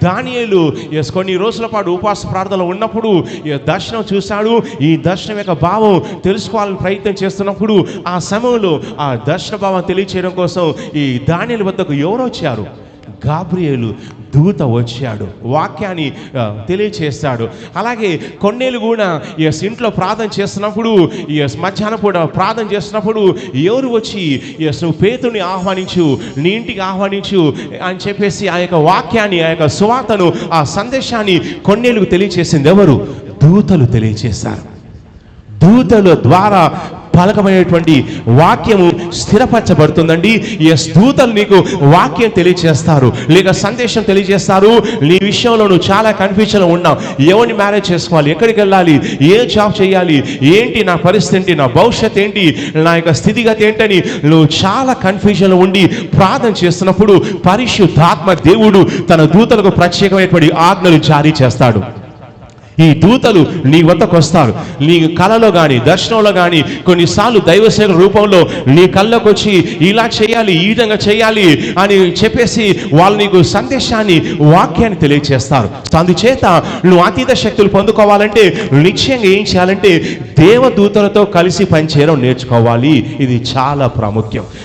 దానియేలు కొన్ని రోజుల పాటు ఉపవాస ప్రార్థనలో ఉన్నప్పుడు ఈ దర్శనం చూశాడు. ఈ దర్శనం యొక్క భావం తెలుసుకోవాలని ప్రయత్నం చేస్తున్నప్పుడు ఆ సమయంలో ఆ దర్శన భావం తెలియచేయడం కోసం ఈ దానియేలు వద్దకు ఎవరు వచ్చారు? గాబ్రియేలు దూత వచ్చాడు, వాక్యాన్ని తెలియచేస్తాడు. అలాగే కొన్నేళ్ళు కూడా ఇంట్లో ప్రార్థన చేస్తున్నప్పుడు మధ్యాహ్నం పూట ప్రార్థన చేస్తున్నప్పుడు ఎవరు వచ్చి నువ్వు పేతుని ఆహ్వానించు, నీ ఇంటికి ఆహ్వానించు అని చెప్పేసి ఆ యొక్క వాక్యాన్ని, ఆ యొక్క సువార్తను, ఆ సందేశాన్ని కొన్నేళ్ళకు తెలియచేసింది ఎవరు? దూతలు తెలియచేశారు. దూతల ద్వారా పలకమైనటువంటి వాక్యము స్థిరపరచబడుతుందండి. దూతలు నీకు వాక్యం తెలియజేస్తారు, లేక సందేశం తెలియజేస్తారు. నీ విషయంలో నువ్వు చాలా కన్ఫ్యూజన్లో ఉన్నావు. ఎవరిని మ్యారేజ్ చేసుకోవాలి, ఎక్కడికి వెళ్ళాలి, ఏ జాబ్ చేయాలి, ఏంటి నా పరిస్థితి ఏంటి, నా భవిష్యత్ ఏంటి, నా యొక్క స్థితిగతి ఏంటని నువ్వు చాలా కన్ఫ్యూజన్లో ఉండి ప్రార్థన చేస్తున్నప్పుడు పరిశుద్ధాత్మ దేవుడు తన దూతలకు ప్రత్యేకమైనటువంటి ఆజ్ఞలు జారీ చేస్తాడు. ఈ దూతలు నీ వద్దకు వస్తారు. నీ కలలో కానీ దర్శనంలో కానీ కొన్నిసార్లు దైవసేన రూపంలో నీ కళ్ళకు వచ్చి ఇలా చేయాలి, ఈ విధంగా చేయాలి అని చెప్పేసి వాళ్ళు నీకు సందేశాన్ని, వాక్యాన్ని తెలియజేస్తారు. అందుచేత నువ్వు అతీత శక్తులు పొందుకోవాలంటే నిశ్చయంగా ఏం చేయాలంటే దేవదూతలతో కలిసి పనిచేయడం నేర్చుకోవాలి. ఇది చాలా ప్రాముఖ్యం.